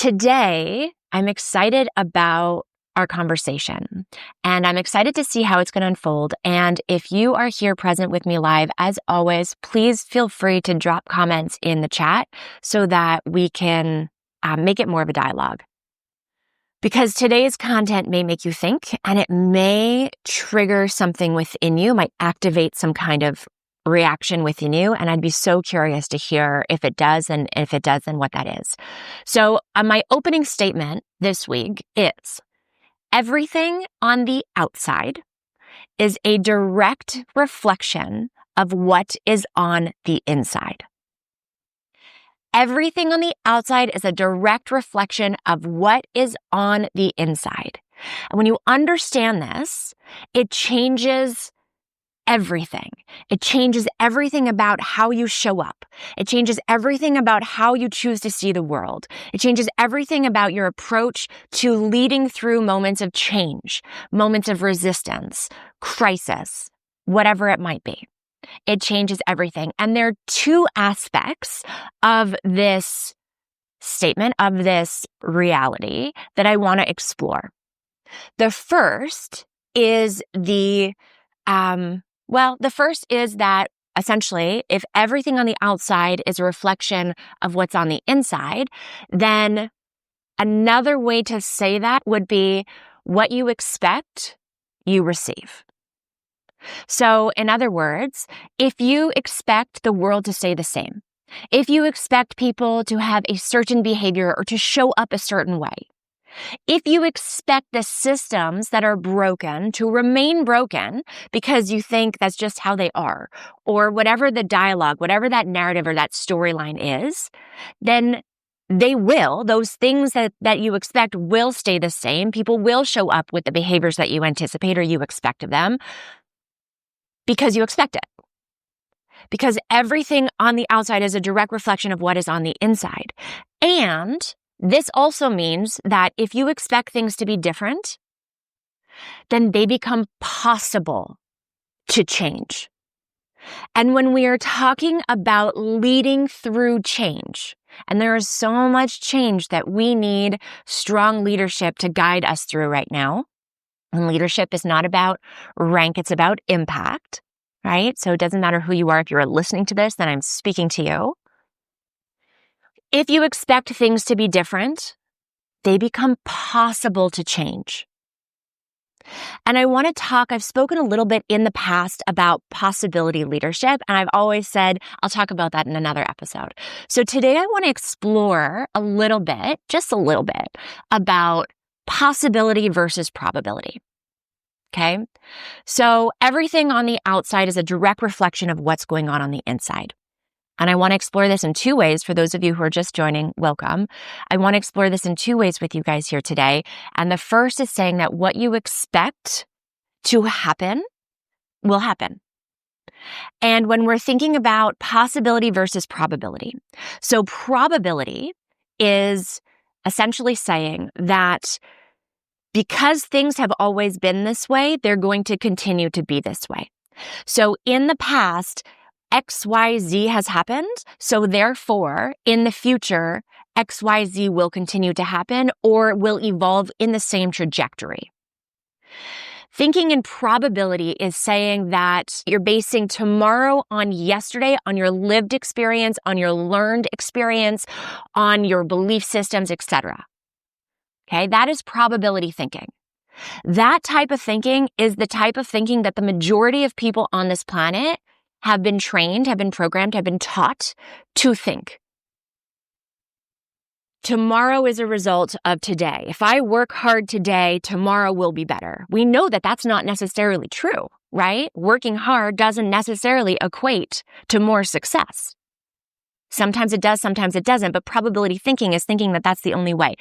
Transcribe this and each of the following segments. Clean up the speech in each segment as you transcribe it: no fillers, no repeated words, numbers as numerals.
Today, I'm excited about our conversation, and I'm excited to see how it's going to unfold. And if you are here present with me live, as always, please feel free to drop comments in the chat so that we can make it more of a dialogue. Because today's content may make you think, and it may trigger something within you, might activate some kind of reaction within you. And I'd be so curious to hear if it does, and if it does, then what that is. So my opening statement this week is, everything on the outside is a direct reflection of what is on the inside. Everything on the outside is a direct reflection of what is on the inside. And when you understand this, it changes everything. It changes everything about how you show up. It changes everything about how you choose to see the world. It changes everything about your approach to leading through moments of change, moments of resistance, crisis, whatever it might be. It changes everything. And there are two aspects of this statement, of this reality, that I want to explore. The first is the first is that essentially, if everything on the outside is a reflection of what's on the inside, then another way to say that would be, what you expect, you receive. So in other words, if you expect the world to stay the same, if you expect people to have a certain behavior or to show up a certain way, if you expect the systems that are broken to remain broken because you think that's just how they are, or whatever the dialogue, whatever that narrative or that storyline is, then those things that you expect will stay the same. People will show up with the behaviors that you anticipate or you expect of them because you expect it. Because everything on the outside is a direct reflection of what is on the inside. And this also means that if you expect things to be different, then they become possible to change. And when we are talking about leading through change, and there is so much change that we need strong leadership to guide us through right now. And leadership is not about rank, it's about impact, right? So it doesn't matter who you are. If you're listening to this, then I'm speaking to you. If you expect things to be different, they become possible to change. And I want to I've spoken a little bit in the past about possibility leadership, and I've always said I'll talk about that in another episode. So today I want to explore a little bit, just a little bit, about possibility versus probability. Okay? So everything on the outside is a direct reflection of what's going on the inside. And I want to explore this in two ways. For those of you who are just joining, welcome. I want to explore this in two ways with you guys here today. And the first is saying that what you expect to happen will happen. And when we're thinking about possibility versus probability, so probability is essentially saying that because things have always been this way, they're going to continue to be this way. So in the past, XYZ has happened, so therefore, in the future, XYZ will continue to happen or will evolve in the same trajectory. Thinking in probability is saying that you're basing tomorrow on yesterday, on your lived experience, on your learned experience, on your belief systems, etc. Okay, that is probability thinking. That type of thinking is the type of thinking that the majority of people on this planet have been trained, have been programmed, have been taught to think. Tomorrow is a result of today. If I work hard today, tomorrow will be better. We know that that's not necessarily true, right? Working hard doesn't necessarily equate to more success. Sometimes it does, sometimes it doesn't, but probability thinking is thinking that that's the only way.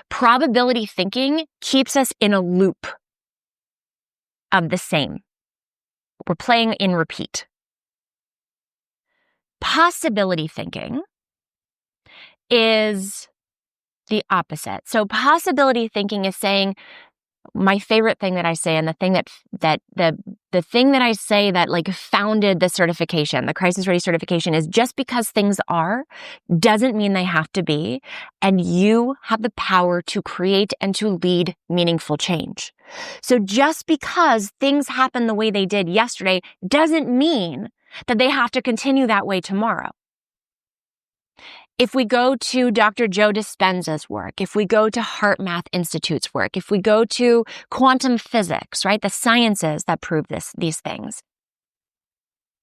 Probability thinking keeps us in a loop of the same. We're playing in repeat. Possibility thinking is the opposite. So possibility thinking is saying my favorite thing that I say, and the thing the thing that I say that like founded the certification, the Crisis Ready certification, is just because things are doesn't mean they have to be. And you have the power to create and to lead meaningful change. So just because things happen the way they did yesterday doesn't mean that they have to continue that way tomorrow. If we go to Dr. Joe Dispenza's work, if we go to Heart Math Institute's work, if we go to quantum physics, right, the sciences that prove these things,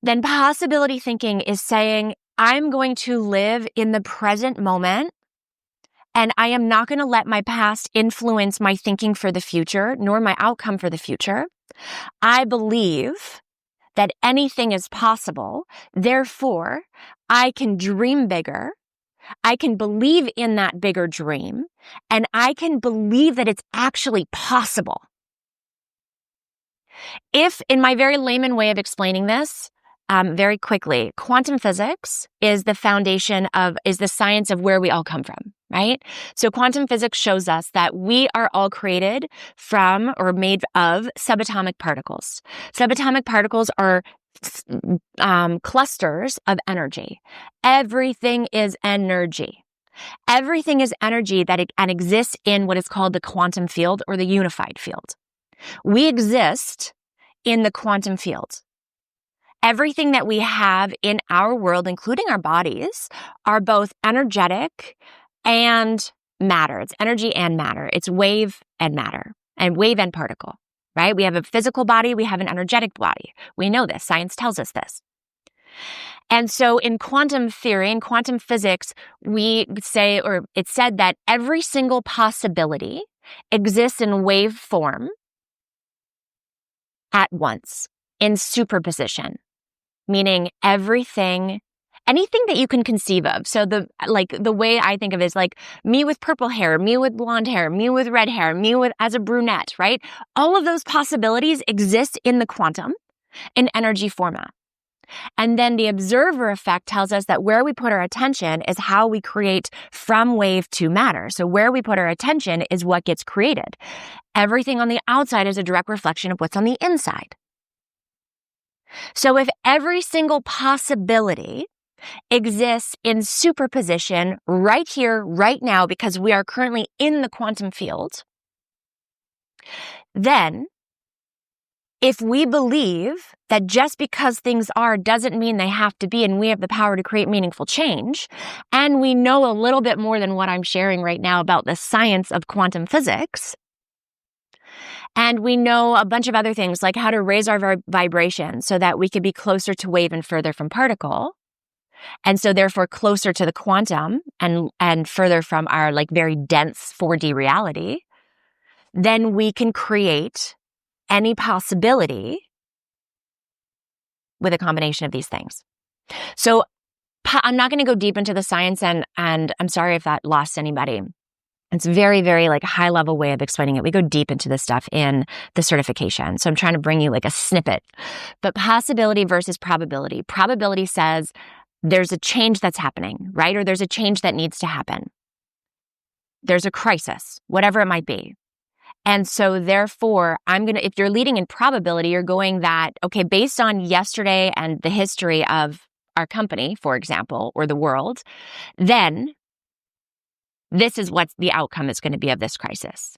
then possibility thinking is saying, I'm going to live in the present moment, and I am not going to let my past influence my thinking for the future, nor my outcome for the future. I believe that anything is possible. Therefore, I can dream bigger. I can believe in that bigger dream, and I can believe that it's actually possible. If, in my very layman way of explaining this, very quickly, quantum physics is the science of where we all come from, right? So quantum physics shows us that we are all created from or made of subatomic particles. Subatomic particles are clusters of energy. Everything is energy. Everything is energy and exists in what is called the quantum field or the unified field. We exist in the quantum field. Everything that we have in our world, including our bodies, are both energetic and matter. It's energy and matter. It's wave and matter, and wave and particle. Right? We have a physical body. We have an energetic body. We know this. Science tells us this. And so in quantum theory, in quantum physics, we say, or it's said that every single possibility exists in wave form at once, in superposition, meaning anything that you can conceive of. So the way I think of it is like me with purple hair, me with blonde hair, me with red hair, me as a brunette, right? All of those possibilities exist in the quantum in energy format. And then the observer effect tells us that where we put our attention is how we create from wave to matter. So where we put our attention is what gets created. Everything on the outside is a direct reflection of what's on the inside. So if every single possibility exists in superposition right here, right now, because we are currently in the quantum field, then if we believe that just because things are doesn't mean they have to be, and we have the power to create meaningful change, and we know a little bit more than what I'm sharing right now about the science of quantum physics, and we know a bunch of other things like how to raise our vibration so that we could be closer to wave and further from particle, and so therefore closer to the quantum and further from our like very dense 4D reality, then we can create any possibility with a combination of these things. So I'm not going to go deep into the science, and I'm sorry if that lost anybody. It's a very, very like high level way of explaining it. We go deep into this stuff in the certification. So I'm trying to bring you like a snippet. But possibility versus probability. Probability says there's a change that's happening, right? Or there's a change that needs to happen. There's a crisis, whatever it might be. And so therefore, if you're leading in probability, you're going that, okay, based on yesterday and the history of our company, for example, or the world, then this is what the outcome is going to be of this crisis.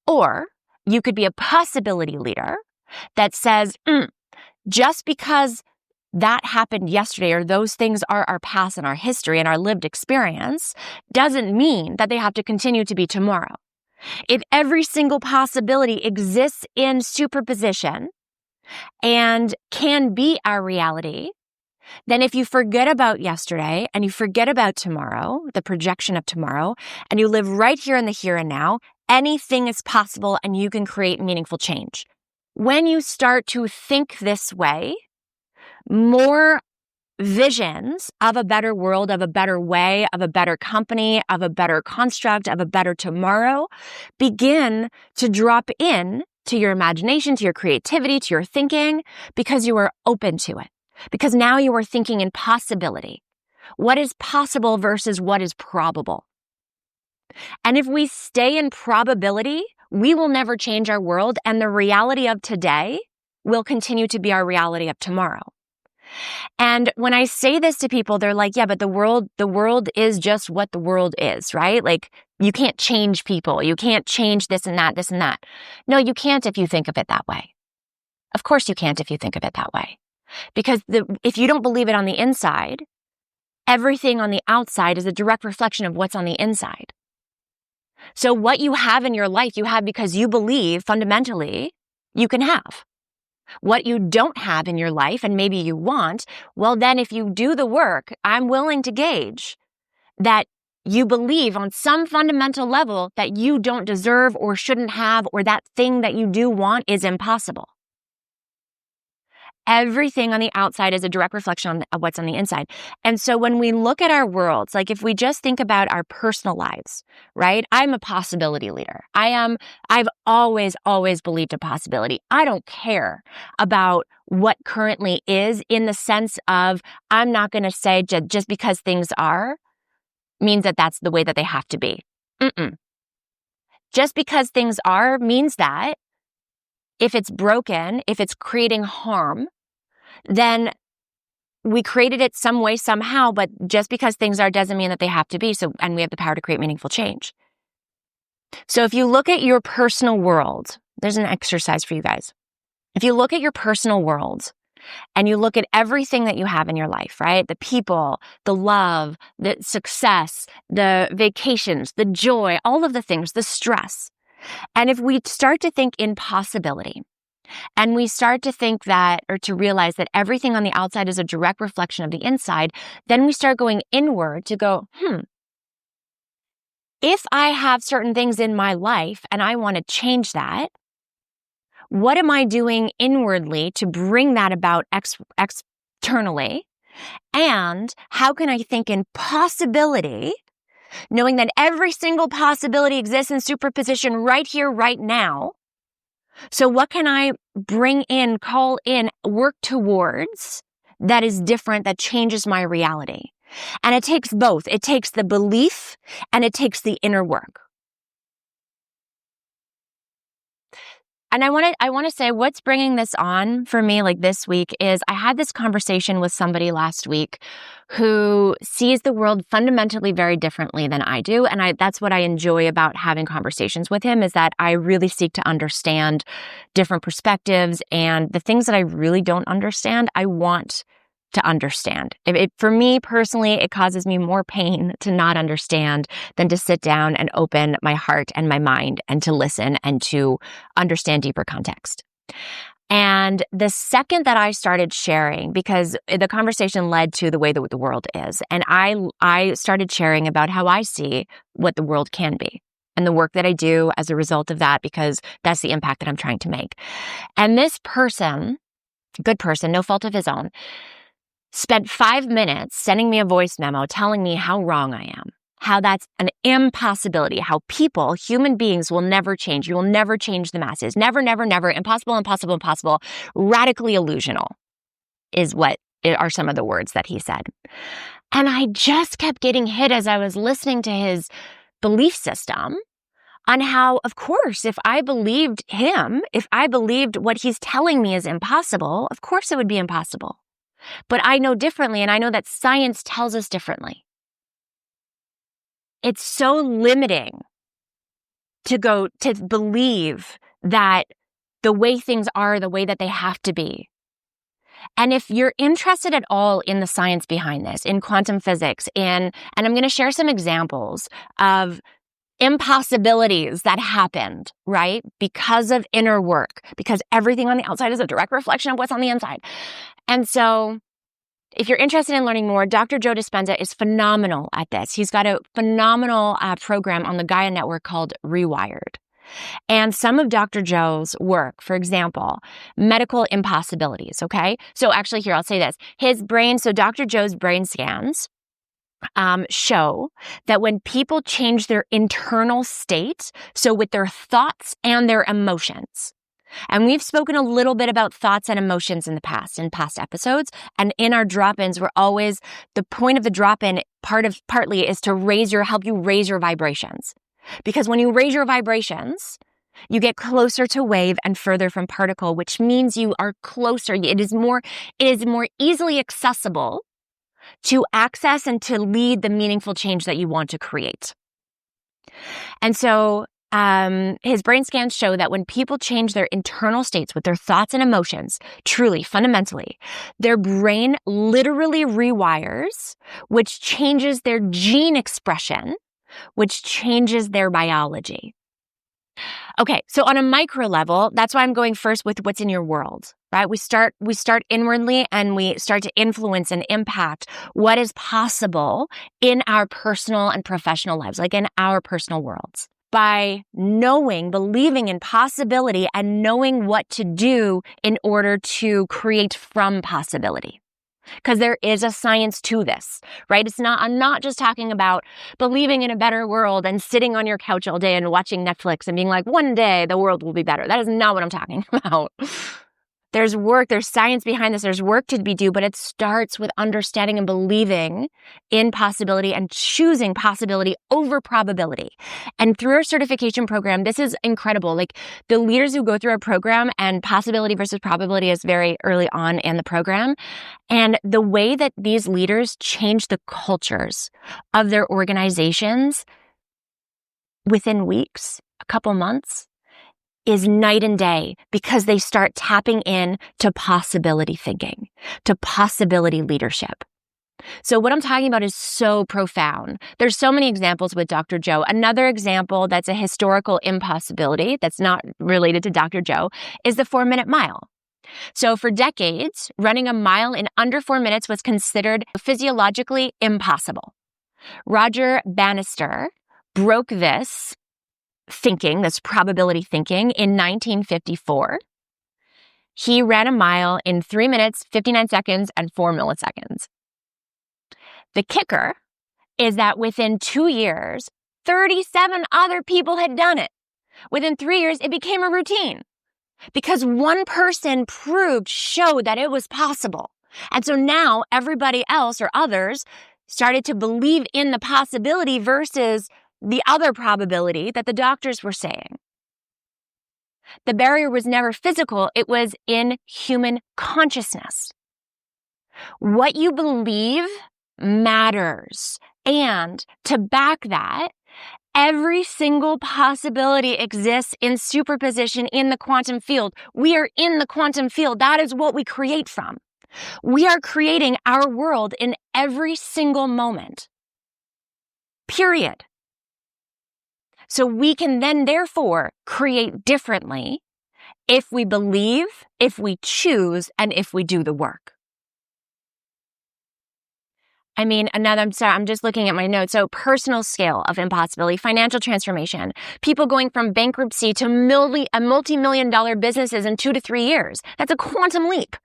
Or you could be a possibility leader that says, just because that happened yesterday, or those things are our past and our history and our lived experience, doesn't mean that they have to continue to be tomorrow. If every single possibility exists in superposition and can be our reality, then if you forget about yesterday and you forget about tomorrow, the projection of tomorrow, and you live right here in the here and now, anything is possible and you can create meaningful change. When you start to think this way, more visions of a better world, of a better way, of a better company, of a better construct, of a better tomorrow begin to drop in to your imagination, to your creativity, to your thinking, because you are open to it. Because now you are thinking in possibility. What is possible versus what is probable? And if we stay in probability, we will never change our world, and the reality of today will continue to be our reality of tomorrow. And when I say this to people, they're like, yeah, but the world is just what the world is, right? Like, you can't change people. You can't change this and that, this and that. No, you can't if you think of it that way. Of course you can't if you think of it that way. Because if you don't believe it on the inside, everything on the outside is a direct reflection of what's on the inside. So what you have in your life, you have because you believe fundamentally you can have. What you don't have in your life, and maybe you want, well, then if you do the work, I'm willing to gauge that you believe on some fundamental level that you don't deserve or shouldn't have, or that thing that you do want is impossible. Everything on the outside is a direct reflection of what's on the inside. And so when we look at our worlds, like if we just think about our personal lives, right? I'm a possibility leader. I've always believed a possibility. I don't care about what currently is, in the sense of I'm not going to say just because things are means that that's the way that they have to be. Just because things are means that if it's broken, if it's creating harm, then we created it some way, somehow, but just because things are doesn't mean that they have to be. So, and we have the power to create meaningful change. So if you look at your personal world, there's an exercise for you guys. If you look at your personal world and you look at everything that you have in your life, right? The people, the love, the success, the vacations, the joy, all of the things, the stress. And if we start to think in possibility, and we start to think that, or to realize that everything on the outside is a direct reflection of the inside, then we start going inward to go, if I have certain things in my life and I want to change that, what am I doing inwardly to bring that about externally? And how can I think in possibility, knowing that every single possibility exists in superposition right here, right now? So what can I bring in, call in, work towards that is different, that changes my reality? And it takes both. It takes the belief and it takes the inner work. And I want to say what's bringing this on for me, like this week, is I had this conversation with somebody last week who sees the world fundamentally very differently than I do. And that's what I enjoy about having conversations with him, is that I really seek to understand different perspectives, and the things that I really don't understand, I want to understand. For me personally, it causes me more pain to not understand than to sit down and open my heart and my mind and to listen and to understand deeper context. And the second that I started sharing, because the conversation led to the way that the world is, and I started sharing about how I see what the world can be and the work that I do as a result of that, because that's the impact that I'm trying to make. And this person, good person, no fault of his own, spent 5 minutes sending me a voice memo telling me how wrong I am, how that's an impossibility, how people, human beings, will never change. You will never change the masses. Never, never, never. Impossible, impossible, impossible. Radically illusional are some of the words that he said. And I just kept getting hit as I was listening to his belief system on how, of course, if I believed him, if I believed what he's telling me is impossible, of course it would be impossible. But I know differently, and I know that science tells us differently. It's so limiting to believe that the way things are the way that they have to be. And if you're interested at all in the science behind this, in quantum physics, and I'm going to share some examples of impossibilities that happened, right? Because of inner work, because everything on the outside is a direct reflection of what's on the inside. And so if you're interested in learning more, Dr. Joe Dispenza is phenomenal at this. He's got a phenomenal program on the Gaia Network called Rewired. And some of Dr. Joe's work, for example, medical impossibilities, okay? So actually here, I'll say this. So Dr. Joe's brain scans show that when people change their internal state, so with their thoughts and their emotions, and we've spoken a little bit about thoughts and emotions in past episodes, and in our drop-ins, the point of the drop-in partly is to help you raise your vibrations. Because when you raise your vibrations, You get closer to wave and further from particle, which means you are closer. It is more easily accessible to access and to lead the meaningful change that you want to create. And so his brain scans show that when people change their internal states with their thoughts and emotions, truly, fundamentally, their brain literally rewires, which changes their gene expression, which changes their biology. Okay, so on a micro level, that's why I'm going first with what's in your world, right? We start inwardly and we start to influence and impact what is possible in our personal and professional lives, like in our personal worlds. By knowing, believing in possibility and knowing what to do in order to create from possibility. Because there is a science to this, right? I'm not just talking about believing in a better world and sitting on your couch all day and watching Netflix and being like, one day the world will be better. That is not what I'm talking about. There's work, there's science behind this, there's work to be done, but it starts with understanding and believing in possibility and choosing possibility over probability. And through our certification program, this is incredible. Like the leaders who go through our program, and possibility versus probability is very early on in the program. And the way that these leaders change the cultures of their organizations within weeks, a couple months, is night and day, because they start tapping in to possibility thinking, to possibility leadership. So what I'm talking about is so profound. There's so many examples with Dr. Joe. Another example that's a historical impossibility that's not related to Dr. Joe is the 4-minute mile. So for decades, running a mile in under 4 minutes was considered physiologically impossible. Roger Bannister broke this probability thinking in 1954. He ran a mile in 3 minutes, 59 seconds, and 4 milliseconds. The kicker is that within 2 years, 37 other people had done it. Within 3 years, it became a routine because one person showed that it was possible. And so now everybody else or others started to believe in the possibility versus the other probability that the doctors were saying. The barrier was never physical, it was in human consciousness. What you believe matters. And to back that, every single possibility exists in superposition in the quantum field. We are in the quantum field. That is what we create from. We are creating our world in every single moment. Period. So we can then, therefore, create differently if we believe, if we choose, and if we do the work. I'm just looking at my notes. So personal scale of impossibility, financial transformation, people going from bankruptcy to multi-million-dollar businesses in 2 to 3 years. That's a quantum leap.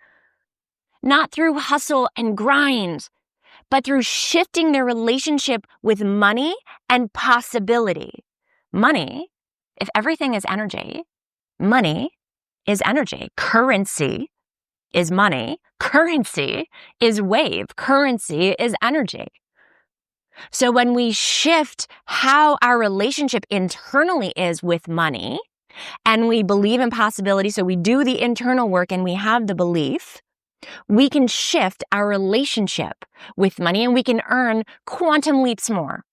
Not through hustle and grind, but through shifting their relationship with money and possibility. Money, if everything is energy, money is energy. Currency is money. Currency is wave. Currency is energy. So when we shift how our relationship internally is with money, and we believe in possibility, so we do the internal work and we have the belief, we can shift our relationship with money and we can earn quantum leaps more.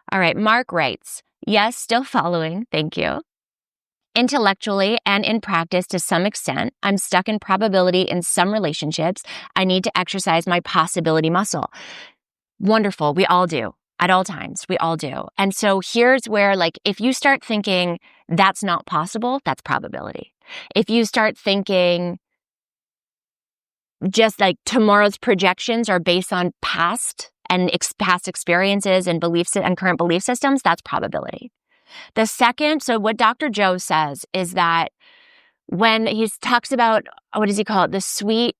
All right, Mark writes, yes, still following, thank you. Intellectually and in practice to some extent, I'm stuck in probability in some relationships. I need to exercise my possibility muscle. Wonderful, we all do. At all times, we all do. And so here's where, if you start thinking that's not possible, that's probability. If you start thinking just tomorrow's projections are based on past experiences and beliefs and current belief systems, that's probability. The second, so what Dr. Joe says is that when he talks about, what does he call it? The sweet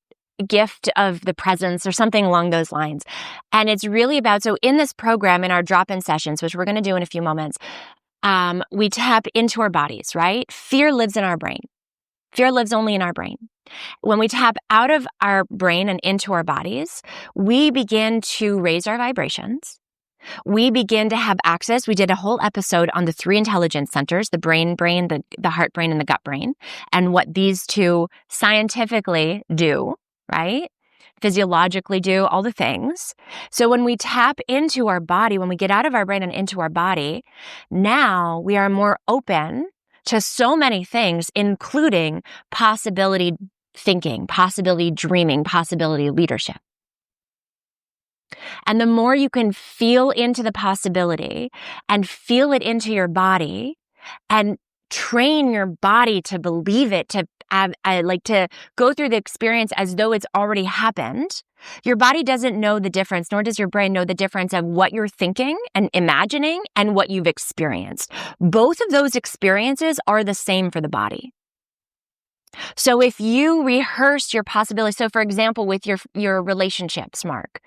gift of the presence or something along those lines. And it's really about, so in this program, in our drop-in sessions, which we're going to do in a few moments, we tap into our bodies, right? Fear lives in our brain. Fear lives only in our brain. When we tap out of our brain and into our bodies, we begin to raise our vibrations. we begin to have access. We did a whole episode on the 3 intelligence centers, the brain, the heart brain, and the gut brain, and what these two scientifically do, right? Physiologically do, all the things. So when we tap into our body, when we get out of our brain and into our body, now we are more open to so many things, including possibility thinking, possibility dreaming, possibility leadership. And the more you can feel into the possibility and feel it into your body and train your body to believe it, to to go through the experience as though it's already happened. Your body doesn't know the difference, nor does your brain know the difference of what you're thinking and imagining and what you've experienced. Both of those experiences are the same for the body. So if you rehearse your possibility, so for example, with your relationships, Mark,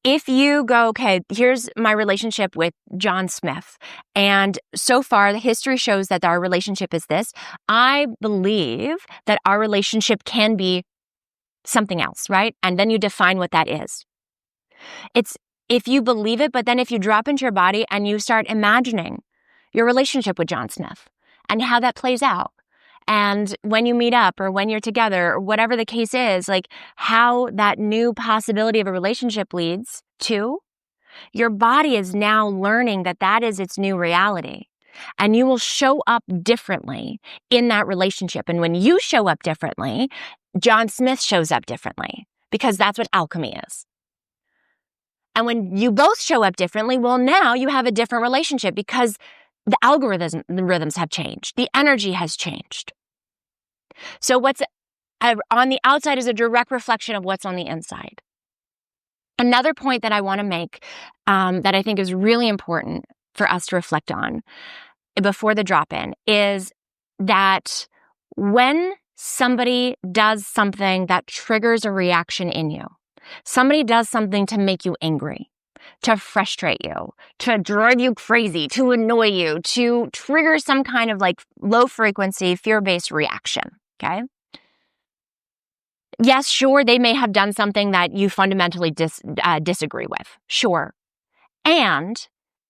if you go, okay, here's my relationship with John Smith, and so far the history shows that our relationship is this, I believe that our relationship can be something else, right? And then you define what that is. It's if you believe it, but then if you drop into your body and you start imagining your relationship with John Smith and how that plays out, and when you meet up or when you're together or whatever the case is, like how that new possibility of a relationship leads to, your body is now learning that that is its new reality. And you will show up differently in that relationship. And when you show up differently, John Smith shows up differently because that's what alchemy is. And when you both show up differently, well, now you have a different relationship because the rhythms have changed. The energy has changed. So what's on the outside is a direct reflection of what's on the inside. Another point that I want to make that I think is really important for us to reflect on before the drop-in is that when somebody does something that triggers a reaction in you, somebody does something to make you angry, to frustrate you, to drive you crazy, to annoy you, to trigger some kind of like low frequency, fear-based reaction, okay? Yes, sure, they may have done something that you fundamentally disagree with, sure. And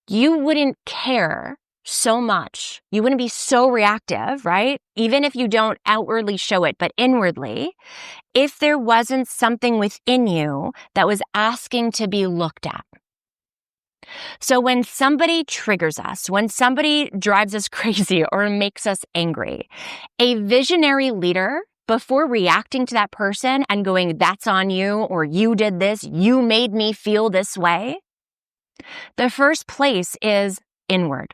you wouldn't care so much. You wouldn't be so reactive, right? Even if you don't outwardly show it, but inwardly, if there wasn't something within you that was asking to be looked at. So when somebody triggers us, when somebody drives us crazy or makes us angry, a visionary leader, before reacting to that person and going, that's on you, or you did this, you made me feel this way, the first place is inward.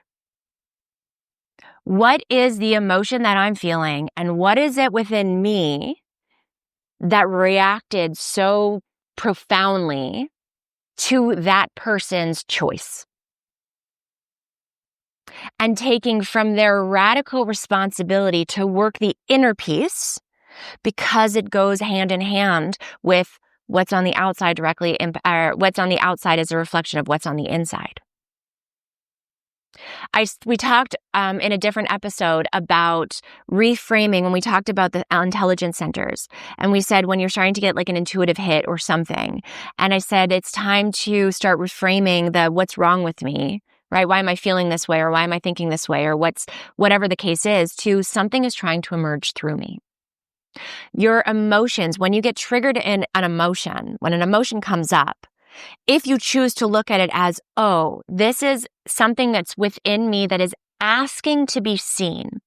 What is the emotion that I'm feeling, and what is it within me that reacted so profoundly to that person's choice? And taking from their radical responsibility to work the inner peace, because it goes hand in hand with what's on the outside directly, what's on the outside is a reflection of what's on the inside. We talked in a different episode about reframing when we talked about the intelligence centers. And we said when you're starting to get like an intuitive hit or something, and I said it's time to start reframing the what's wrong with me, right? Why am I feeling this way, or why am I thinking this way, or whatever the case is, to something is trying to emerge through me. Your emotions, when you get triggered in an emotion, when an emotion comes up, if you choose to look at it as, oh, this is something that's within me that is asking to be seen,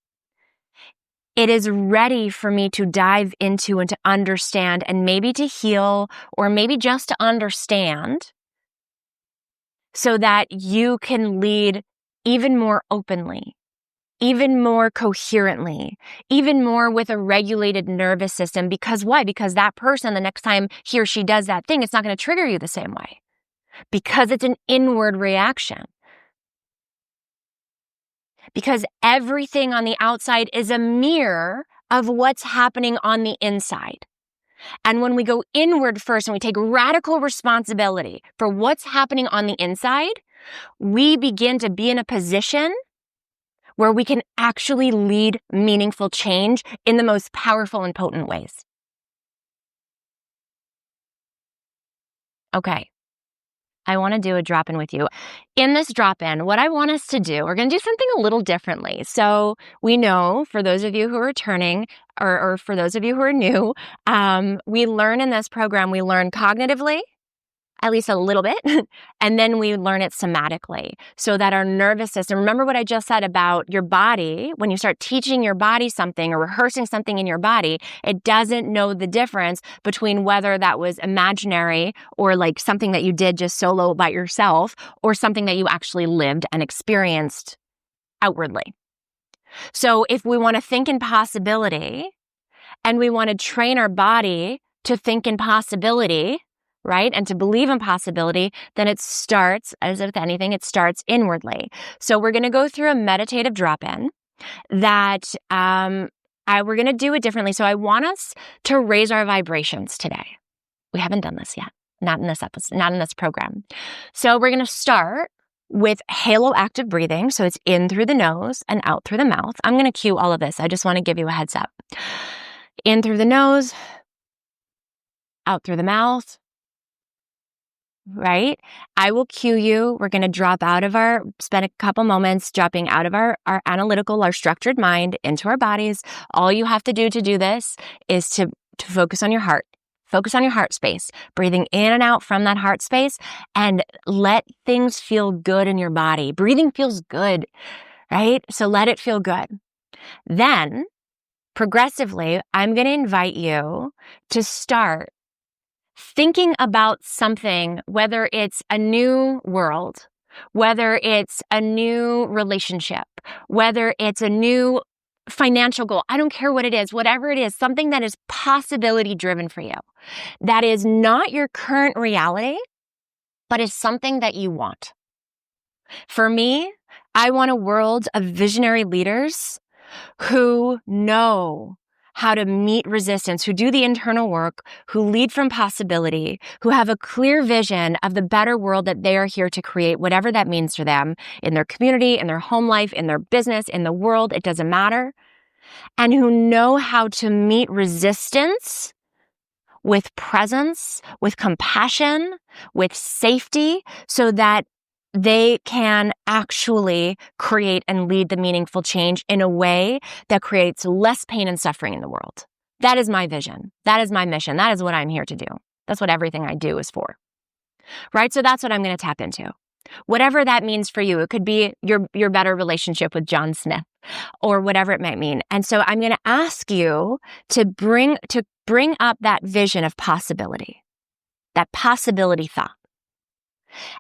it is ready for me to dive into and to understand and maybe to heal or maybe just to understand so that you can lead even more openly, even more coherently, even more with a regulated nervous system. Because why? Because that person, the next time he or she does that thing, it's not going to trigger you the same way. Because it's an inward reaction. Because everything on the outside is a mirror of what's happening on the inside. And when we go inward first and we take radical responsibility for what's happening on the inside, we begin to be in a position where we can actually lead meaningful change in the most powerful and potent ways. Okay. I want to do a drop-in with you. In this drop-in, what I want us to do, we're going to do something a little differently. So we know, for those of you who are returning, or for those of you who are new, we learn in this program, we learn cognitively, at least a little bit, and then we learn it somatically so that our nervous system, remember what I just said about your body, when you start teaching your body something or rehearsing something in your body, it doesn't know the difference between whether that was imaginary or like something that you did just solo by yourself or something that you actually lived and experienced outwardly. So if we want to think in possibility and we want to train our body to think in possibility, right? And to believe in possibility, then it starts, as with anything, it starts inwardly. So we're going to go through a meditative drop-in that we're going to do it differently. So I want us to raise our vibrations today. We haven't done this yet. Not in this episode, not in this program. So we're going to start with halo active breathing. So it's in through the nose and out through the mouth. I'm going to cue all of this. I just want to give you a heads up. In through the nose, out through the mouth. Right? I will cue you. We're going to spend a couple moments dropping out of our analytical, our structured mind into our bodies. All you have to do this is to focus on your heart. Focus on your heart space, breathing in and out from that heart space, and let things feel good in your body. Breathing feels good, right? So let it feel good. Then, progressively, I'm going to invite you to start thinking about something, whether it's a new world, whether it's a new relationship, whether it's a new financial goal. I don't care what it is, whatever it is, something that is possibility driven for you. That is not your current reality, but is something that you want. For me, I want a world of visionary leaders who know how to meet resistance, who do the internal work, who lead from possibility, who have a clear vision of the better world that they are here to create, whatever that means for them in their community, in their home life, in their business, in the world, it doesn't matter. And who know how to meet resistance with presence, with compassion, with safety, so that they can actually create and lead the meaningful change in a way that creates less pain and suffering in the world. That is my vision. That is my mission. That is what I'm here to do. That's what everything I do is for. Right? So that's what I'm going to tap into. Whatever that means for you. It could be your better relationship with John Smith or whatever it might mean. And so I'm going to ask you to bring up that vision of possibility, that possibility thought.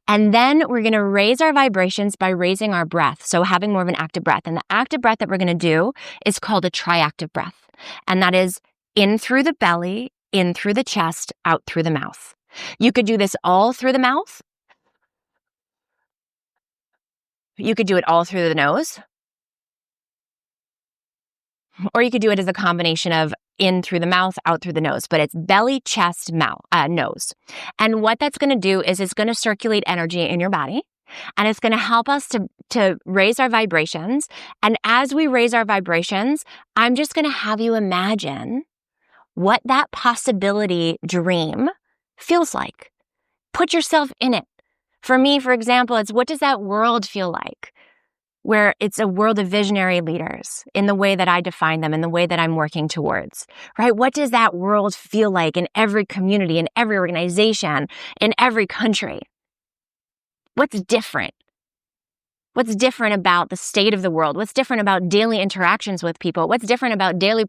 And then we're going to raise our vibrations by raising our breath. So having more of an active breath. And the active breath that we're going to do is called a triactive breath. And that is in through the belly, in through the chest, out through the mouth. You could do this all through the mouth. You could do it all through the nose. Or you could do it as a combination of in through the mouth, out through the nose, but it's belly, chest, mouth, nose. And what that's going to do is it's going to circulate energy in your body, and it's going to help us to raise our vibrations. And as we raise our vibrations, I'm just going to have you imagine what that possibility dream feels like. Put yourself in it. For me, for example, it's what does that world feel like? Where it's a world of visionary leaders in the way that I define them, in the way that I'm working towards, right? What does that world feel like in every community, in every organization, in every country? What's different? What's different about the state of the world? What's different about daily interactions with people? What's different about daily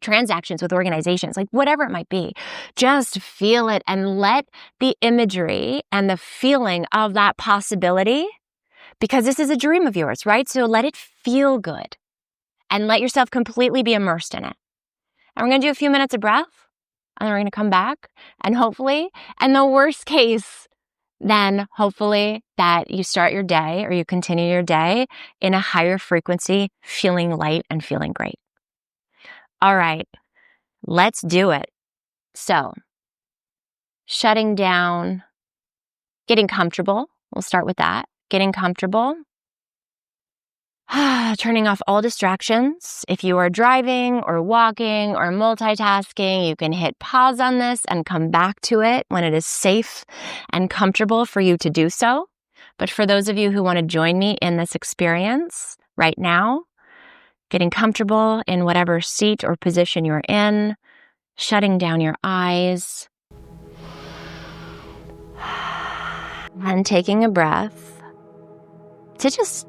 transactions with organizations? Like whatever it might be, just feel it and let the imagery and the feeling of that possibility, because this is a dream of yours, right? So let it feel good and let yourself completely be immersed in it. And we're going to do a few minutes of breath, and then we're going to come back, and hopefully, and the worst case, then hopefully that you start your day or you continue your day in a higher frequency, feeling light and feeling great. All right, let's do it. So, shutting down, getting comfortable. We'll start with that. Getting comfortable. Turning off all distractions. If you are driving or walking or multitasking, you can hit pause on this and come back to it when it is safe and comfortable for you to do so. But for those of you who want to join me in this experience right now, getting comfortable in whatever seat or position you're in, shutting down your eyes, and taking a breath to just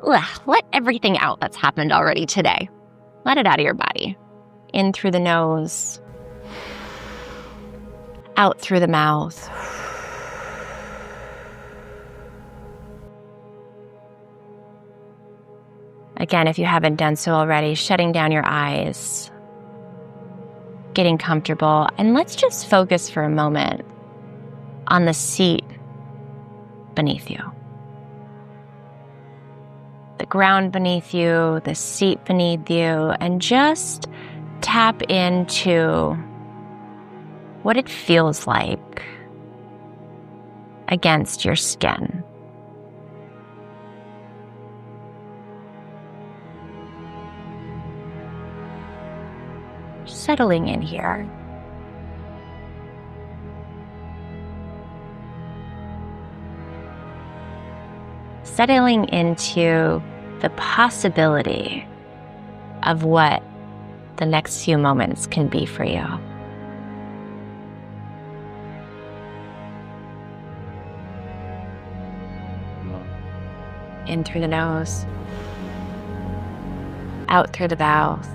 let everything out that's happened already today. Let it out of your body. In through the nose, out through the mouth. Again, if you haven't done so already, shutting down your eyes, getting comfortable, and let's just focus for a moment on the seat beneath you. The ground beneath you, the seat beneath you, and just tap into what it feels like against your skin. Settling in here. Settling into the possibility of what the next few moments can be for you. In through the nose, out through the mouth.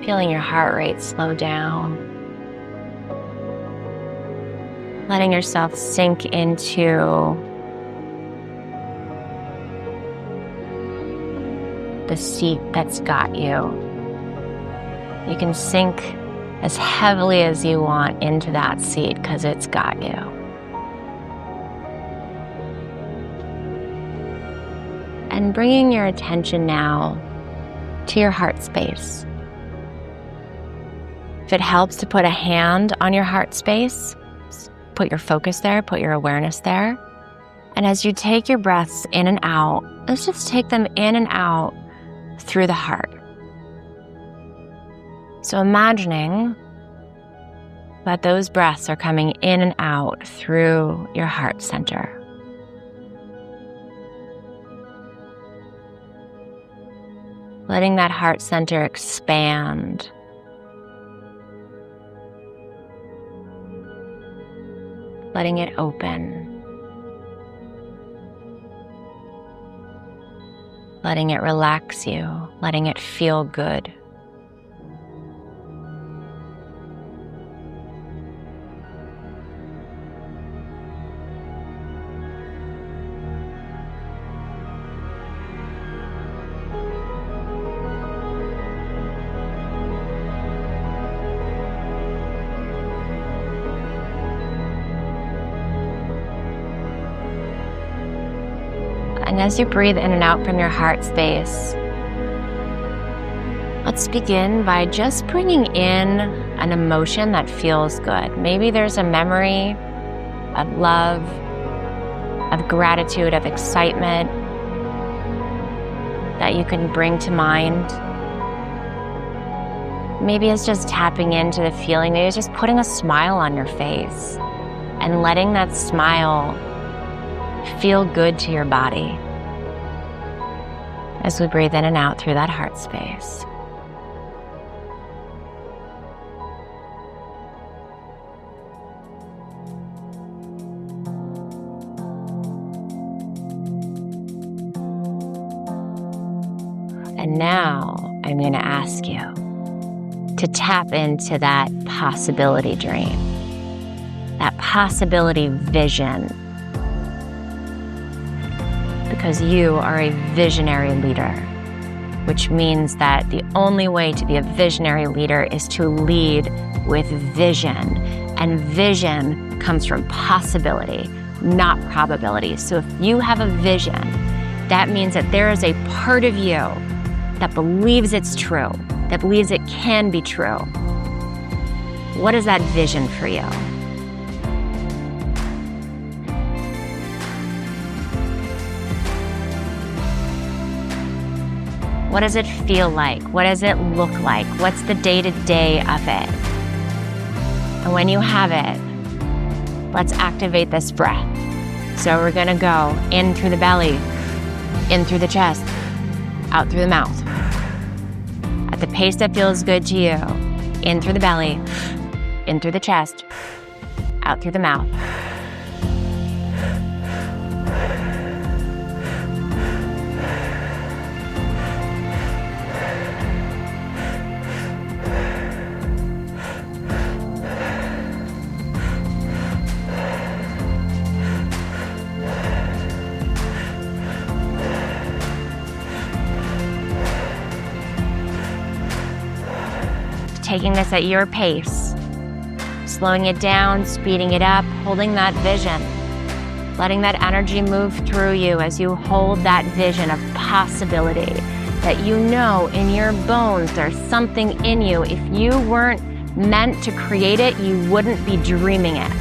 Feeling your heart rate slow down. Letting yourself sink into the seat that's got you. You can sink as heavily as you want into that seat because it's got you. And bringing your attention now to your heart space. If it helps to put a hand on your heart space, put your focus there, put your awareness there. And as you take your breaths in and out, let's just take them in and out through the heart. So imagining that those breaths are coming in and out through your heart center. Letting that heart center expand. Letting it open. Letting it relax you. Letting it feel good. And as you breathe in and out from your heart space, let's begin by just bringing in an emotion that feels good. Maybe there's a memory of love, of gratitude, of excitement that you can bring to mind. Maybe it's just tapping into the feeling. Maybe it's just putting a smile on your face and letting that smile feel good to your body as we breathe in and out through that heart space. And now I'm going to ask you to tap into that possibility dream, that possibility vision because you are a visionary leader, which means that the only way to be a visionary leader is to lead with vision. And vision comes from possibility, not probability. So if you have a vision, that means that there is a part of you that believes it's true, that believes it can be true. What is that vision for you? What does it feel like? What does it look like? What's the day-to-day of it? And when you have it, let's activate this breath. So we're gonna go in through the belly, in through the chest, out through the mouth. At the pace that feels good to you, in through the belly, in through the chest, out through the mouth. Taking this at your pace, slowing it down, speeding it up, holding that vision, letting that energy move through you as you hold that vision of possibility, that you know in your bones there's something in you. If you weren't meant to create it, you wouldn't be dreaming it.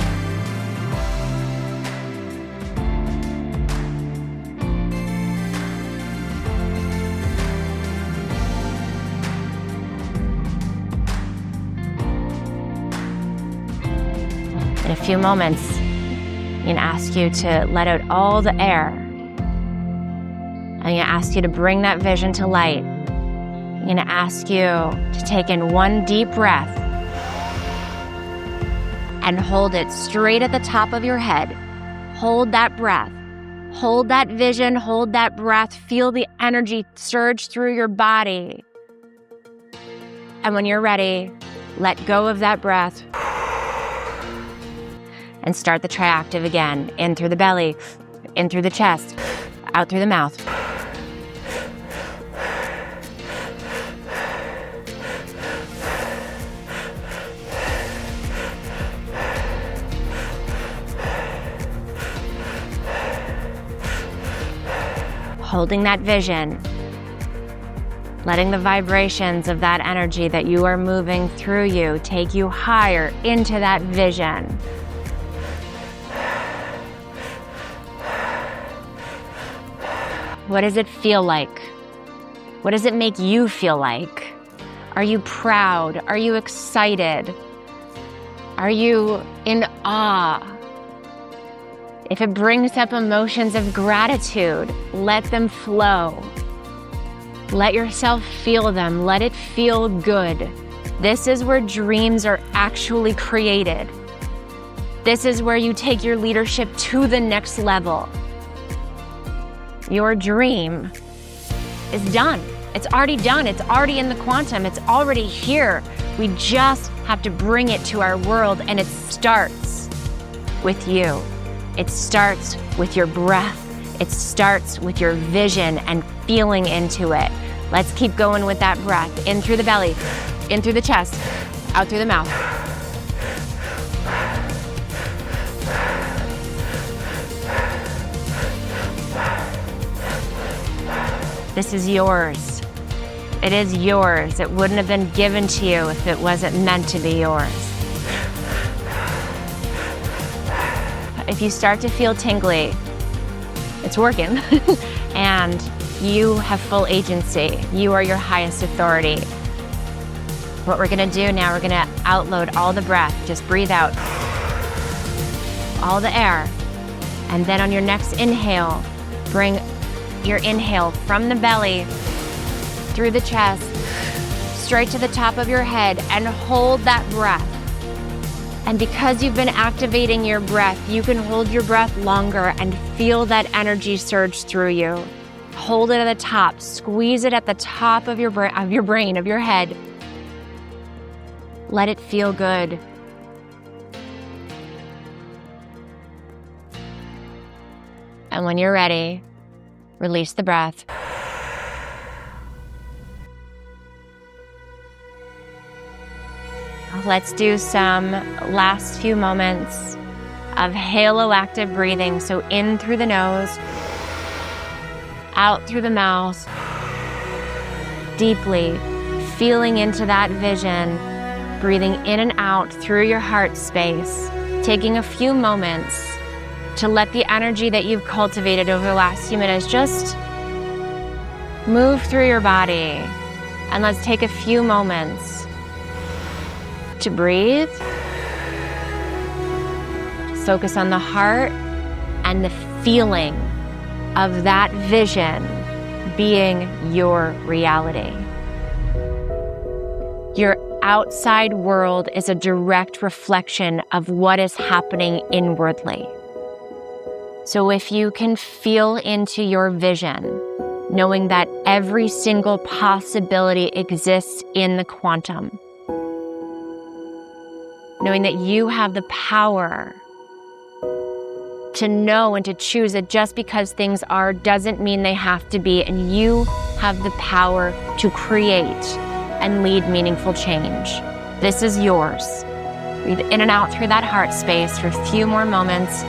In a few moments, I'm going to ask you to let out all the air. I'm going to ask you to bring that vision to light. I'm going to ask you to take in one deep breath and hold it straight at the top of your head. Hold that breath. Hold that vision. Hold that breath. Feel the energy surge through your body. And when you're ready, let go of that breath. And start the triactive again. In through the belly, in through the chest, out through the mouth. Holding that vision, letting the vibrations of that energy that you are moving through you take you higher into that vision. What does it feel like? What does it make you feel like? Are you proud? Are you excited? Are you in awe? If it brings up emotions of gratitude, let them flow. Let yourself feel them. Let it feel good. This is where dreams are actually created. This is where you take your leadership to the next level. Your dream is done. It's already done. It's already in the quantum. It's already here. We just have to bring it to our world, and it starts with you. It starts with your breath. It starts with your vision and feeling into it. Let's keep going with that breath. In through the belly, in through the chest, out through the mouth. This is yours. It is yours. It wouldn't have been given to you if it wasn't meant to be yours. If you start to feel tingly, it's working. And you have full agency. You are your highest authority. What we're gonna do now, we're gonna outload all the breath. Just breathe out all the air. And then on your next inhale, bring your inhale from the belly, through the chest, straight to the top of your head, and hold that breath. And because you've been activating your breath, you can hold your breath longer and feel that energy surge through you. Hold it at the top, squeeze it at the top of your brain, of your head. Let it feel good. And when you're ready, Release the breath. Let's do some last few moments of halo active breathing. So in through the nose, out through the mouth, deeply feeling into that vision, breathing in and out through your heart space, taking a few moments to let the energy that you've cultivated over the last few minutes just move through your body. And let's take a few moments to breathe. Focus on the heart and the feeling of that vision being your reality. Your outside world is a direct reflection of what is happening inwardly. So if you can feel into your vision, knowing that every single possibility exists in the quantum, knowing that you have the power to know and to choose that just because things are doesn't mean they have to be, and you have the power to create and lead meaningful change. This is yours. Breathe in and out through that heart space for a few more moments.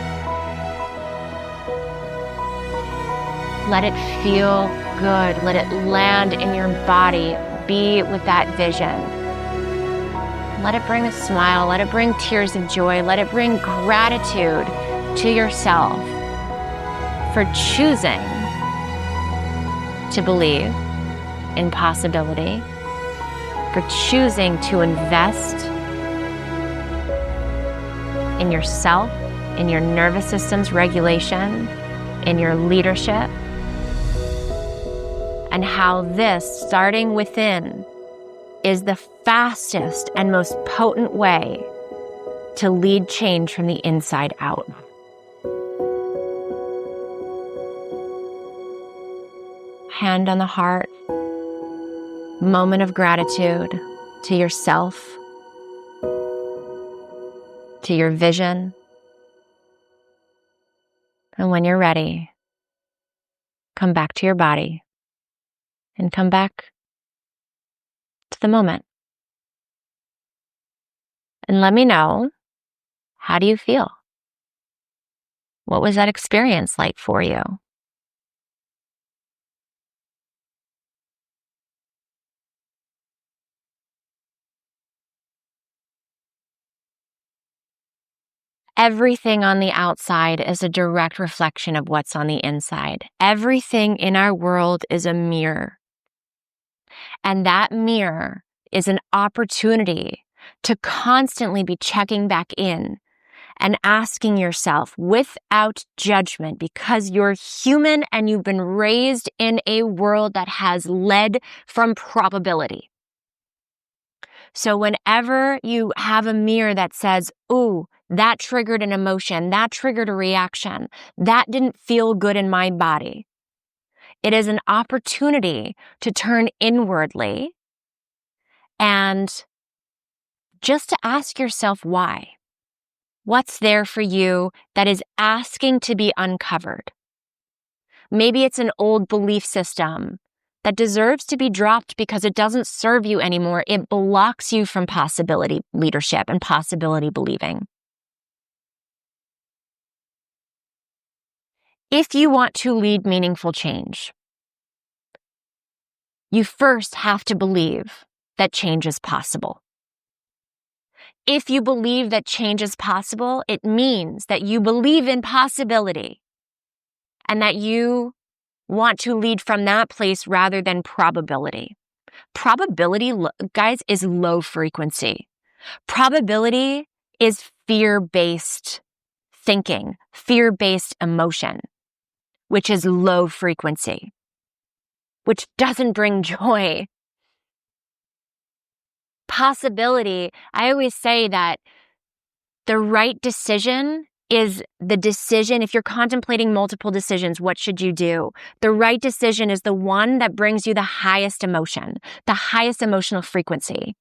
Let it feel good. Let it land in your body. Be with that vision. Let it bring a smile. Let it bring tears of joy. Let it bring gratitude to yourself for choosing to believe in possibility, for choosing to invest in yourself, in your nervous system's regulation, in your leadership, and how this, starting within, is the fastest and most potent way to lead change from the inside out. Hand on the heart, moment of gratitude to yourself, to your vision. And when you're ready, come back to your body and come back to the moment. And let me know, how do you feel? What was that experience like for you? Everything on the outside is a direct reflection of what's on the inside. Everything in our world is a mirror. And that mirror is an opportunity to constantly be checking back in and asking yourself without judgment, because you're human and you've been raised in a world that has led from probability. So whenever you have a mirror that says, ooh, that triggered an emotion, that triggered a reaction, that didn't feel good in my body, it is an opportunity to turn inwardly and just to ask yourself why. What's there for you that is asking to be uncovered? Maybe it's an old belief system that deserves to be dropped because it doesn't serve you anymore. It blocks you from possibility leadership and possibility believing. If you want to lead meaningful change, you first have to believe that change is possible. If you believe that change is possible, it means that you believe in possibility and that you want to lead from that place rather than probability. Probability, guys, is low frequency. Probability is fear-based thinking, fear-based emotion, which is low frequency, which doesn't bring joy. Possibility, I always say that the right decision is the decision. If you're contemplating multiple decisions, what should you do? The right decision is the one that brings you the highest emotion, the highest emotional frequency.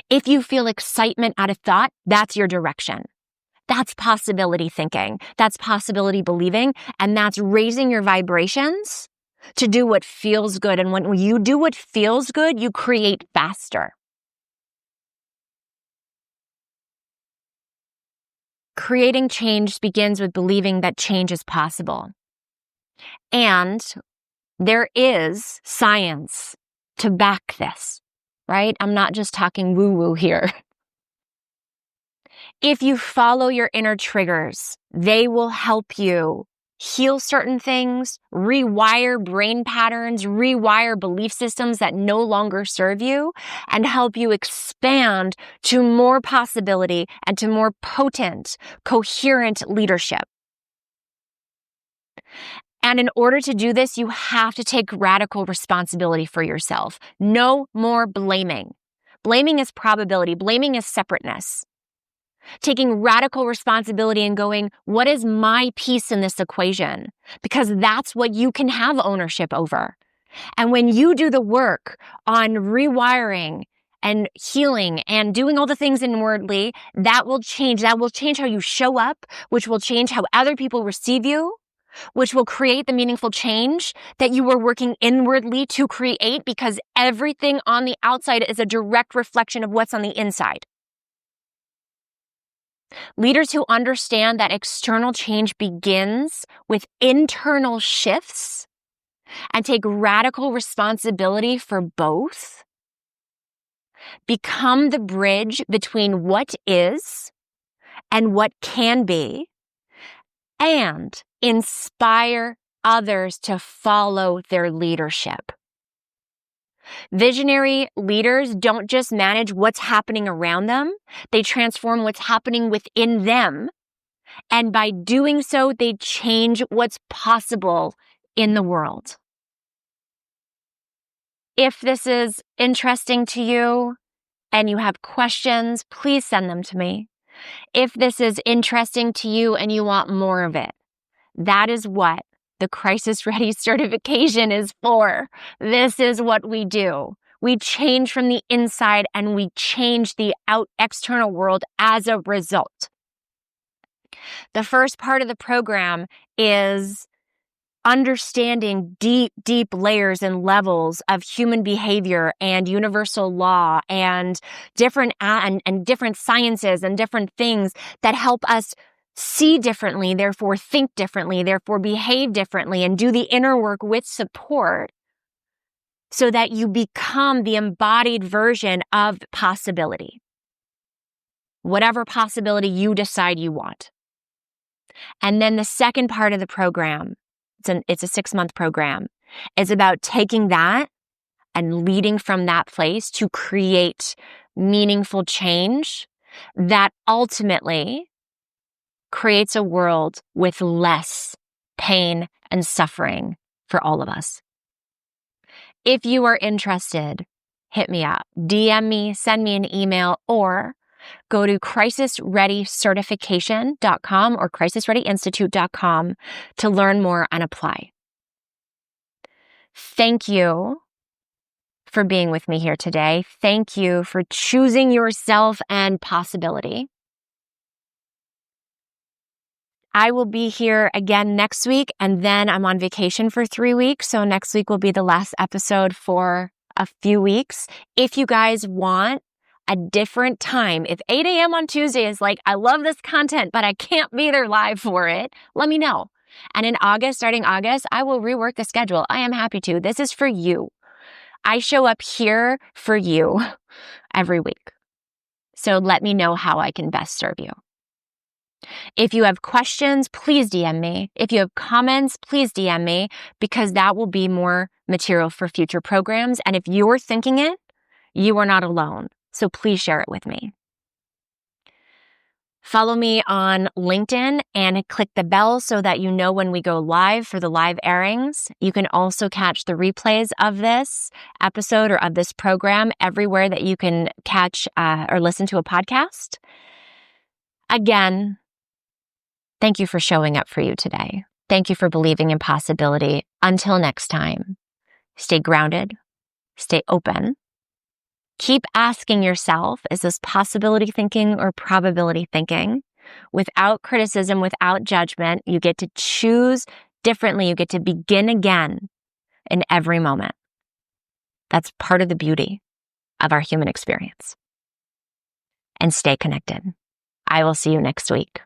If you feel excitement out of thought, that's your direction. That's possibility thinking. That's possibility believing. And that's raising your vibrations to do what feels good. And when you do what feels good, you create faster. Creating change begins with believing that change is possible. And there is science to back this, right? I'm not just talking woo-woo here. If you follow your inner triggers, they will help you heal certain things, rewire brain patterns, rewire belief systems that no longer serve you, and help you expand to more possibility and to more potent, coherent leadership. And in order to do this, you have to take radical responsibility for yourself. No more blaming. Blaming is probability. Blaming is separateness. Taking radical responsibility and going, what is my piece in this equation? Because that's what you can have ownership over. And when you do the work on rewiring and healing and doing all the things inwardly, that will change. That will change how you show up, which will change how other people receive you, which will create the meaningful change that you were working inwardly to create, because everything on the outside is a direct reflection of what's on the inside. Leaders who understand that external change begins with internal shifts and take radical responsibility for both become the bridge between what is and what can be, and inspire others to follow their leadership. Visionary leaders don't just manage what's happening around them, they transform what's happening within them. And by doing so, they change what's possible in the world. If this is interesting to you and you have questions, please send them to me. If this is interesting to you and you want more of it, that is what the Crisis Ready certification is for. This is what we do. We change from the inside and we change the external world as a result. The first part of the program is understanding deep, deep layers and levels of human behavior and universal law and different sciences and different things that help us see differently, therefore think differently, therefore behave differently, and do the inner work with support so that you become the embodied version of possibility. Whatever possibility you decide you want. And then the second part of the program, it's a 6-month program, is about taking that and leading from that place to create meaningful change that ultimately creates a world with less pain and suffering for all of us. If you are interested, hit me up, DM me, send me an email, or go to crisisreadycertification.com or crisisreadyinstitute.com to learn more and apply. Thank you for being with me here today. Thank you for choosing yourself and possibility. I will be here again next week, and then I'm on vacation for 3 weeks. So next week will be the last episode for a few weeks. If you guys want a different time, if 8 a.m. on Tuesday is like, I love this content, but I can't be there live for it, let me know. And in August, starting August, I will rework the schedule. I am happy to. This is for you. I show up here for you every week. So let me know how I can best serve you. If you have questions, please DM me. If you have comments, please DM me, because that will be more material for future programs. And if you're thinking it, you are not alone. So please share it with me. Follow me on LinkedIn and click the bell so that you know when we go live for the live airings. You can also catch the replays of this episode or of this program everywhere that you can catch or listen to a podcast. Again, thank you for showing up for you today. Thank you for believing in possibility. Until next time, stay grounded, stay open. Keep asking yourself, is this possibility thinking or probability thinking? Without criticism, without judgment, you get to choose differently. You get to begin again in every moment. That's part of the beauty of our human experience. And stay connected. I will see you next week.